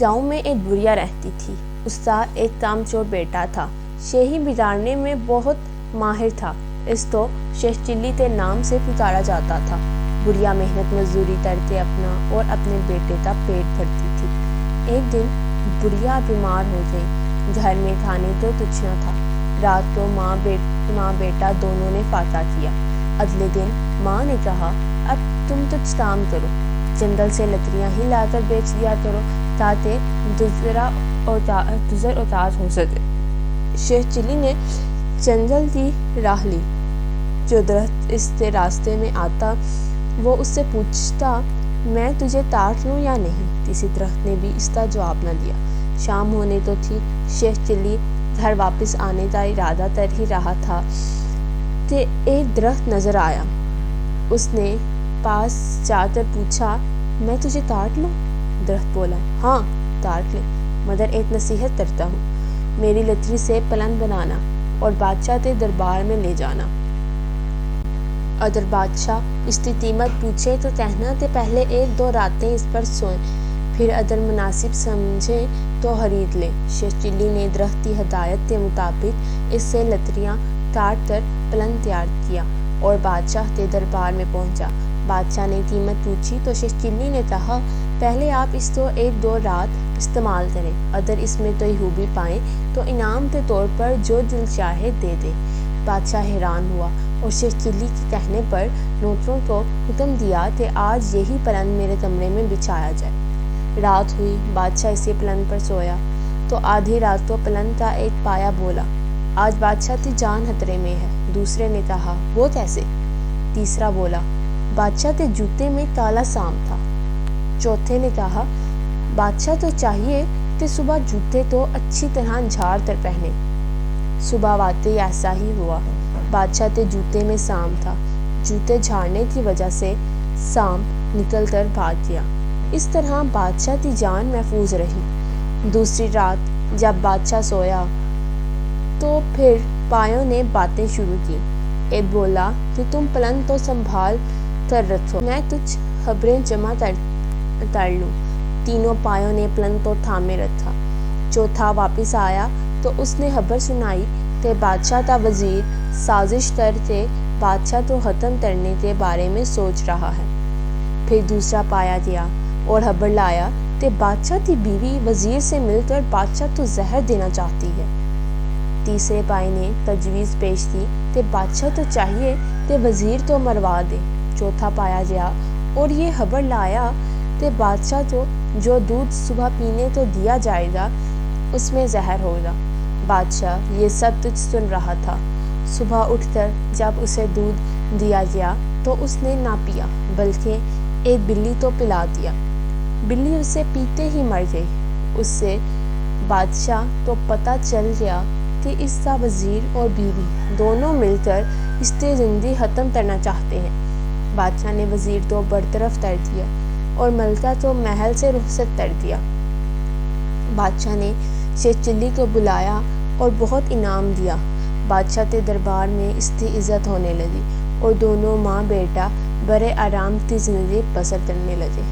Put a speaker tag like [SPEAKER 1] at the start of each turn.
[SPEAKER 1] گاؤں میں ایک بڑھیا رہتی تھی۔ اس کا ایک کامچور بیٹا تھا۔ شہی بگاڑنے میں بہت ماہر تھا۔ اس کو شیخ چلی کے نام سے پکارا جاتا تھا۔ بڑھیا محنت مزدوری کر کے اپنا اور اپنے بیٹے کا پیٹ بھرتی تھی۔ ایک دن بڑھیا بیمار ہو گئی۔ گھر میں کھانے کو کچھ نہ تھا۔ رات کو ماں بیٹا دونوں نے فاتح کیا۔ اگلے دن ماں نے کہا، اب تم کچھ کام کرو، جنگل سے لکڑیاں ہی لا کر بیچ دیا کرو تاکہ گزر اتار ہو سکے۔ شیخ چلی نے جنگل کی راہ لی۔ جو درخت اس کے راستے میں آتا وہ اس سے پوچھتا، میں تجھے کاٹ لوں یا نہیں؟ کسی درخت نے بھی اس کا جواب نہ دیا۔ شام ہونے کو تھی۔ شیخ چلی گھر واپس آنے کا ارادہ کر ہی رہا تھا کہ ایک درخت نظر آیا۔ اس نے پاس جا کر پوچھا، میں تجھے کاٹ لوں؟ درخت بولا، ہاں کاٹ لے، مگر ایک نصیحت کرتا ہوں، میری لکڑی سے پلنگ بنانا اور بادشاہ کے دربار میں لے جانا۔ اگر بادشاہ اس کی قیمت پوچھے تو کہنا کہ پہلے 1-2 راتیں اس پر سوئیں، پھر اگر مناسب سمجھے تو خرید لیں۔ شیخ چلی نے درخت کی ہدایت کے مطابق اس سے لکڑیاں کاٹ کر پلنگ تیار کیا اور بادشاہ کے دربار میں پہنچا۔ بادشاہ نے قیمت پوچھی تو شیخ چلی نے کہا، پہلے آپ اس کو 1-2 رات استعمال کریں، اگر اس میں کوئی خوبی پائیں تو انعام کے طور پر جو دل چاہے دے دیں۔ بادشاہ حیران ہوا اور شیخ چلی کے کہنے پر نوکروں کو حکم دیا کہ آج یہی پلنگ میرے کمرے میں بچھایا جائے۔ رات ہوئی، بادشاہ اسی پلنگ پر سویا تو آدھی رات کو پلنگ کا ایک پایا بولا، آج بادشاہ کی جان خطرے میں ہے۔ دوسرے نے کہا، وہ کیسے؟ تیسرا بولا، بادشاہ کے جوتے میں کالا سانپ تھا۔ چوتھے نے کہا، بادشاہ تو چاہیے کہ صبح جوتے تو اچھی طرح جھاڑ کر پہنے۔ صبح واقعی ایسا ہی ہوا۔ بادشاہ کے جوتے میں سانپ تھا۔ جوتے جھاڑنے کی وجہ سے سانپ نکل کر بھاگ گیا۔ اس طرح بادشاہ کی جان محفوظ رہی۔ دوسری رات جب بادشاہ سویا تو پھر پایوں نے باتیں شروع کی۔ ایک بولا کہ تم پلنگ تو سنبھال کر رکھو، میں کچھ خبریں جمع کر لوں۔ تینوں پایوں نے پلنگ کو تھامے رکھا۔ چوتھا واپس آیا تو اس نے خبر سنائی کہ بادشاہ کا وزیر سازش کر کے بادشاہ کو ختم کرنے کے بارے میں سوچ رہا ہے۔ پھر دوسرا پایا گیا اور خبر لایا کہ بادشاہ کی بیوی وزیر سے مل کر بادشاہ کو زہر دینا چاہتی ہے۔ تیسرے پائے نے تجویز پیش کی کہ بادشاہ تو چاہیے کہ وزیر کو مروا دے۔ چوتھا پایا گیا اور یہ خبر لایا کہ بادشاہ کو جو دودھ صبح پینے کو دیا جائے گا اس میں زہر ہوگا۔ بادشاہ یہ سب کچھ سن رہا تھا۔ صبح اٹھ کر جب اسے دودھ دیا گیا تو اس نے نہ پیا بلکہ ایک بلی کو پلا دیا۔ بلی اسے پیتے ہی مر گئی۔ اس سے بادشاہ کو پتہ چل گیا کہ اس کا وزیر اور بیوی دونوں مل کر اس کی زندگی ختم کرنا چاہتے ہیں۔ بادشاہ نے وزیر کو برطرف کر دیا اور ملکہ کو محل سے رخصت کر دیا۔ بادشاہ نے شیخ چلی کو بلایا اور بہت انعام دیا۔ بادشاہ کے دربار میں اس کی عزت ہونے لگی اور دونوں ماں بیٹا بڑے آرام کی زندگی بسر کرنے لگے۔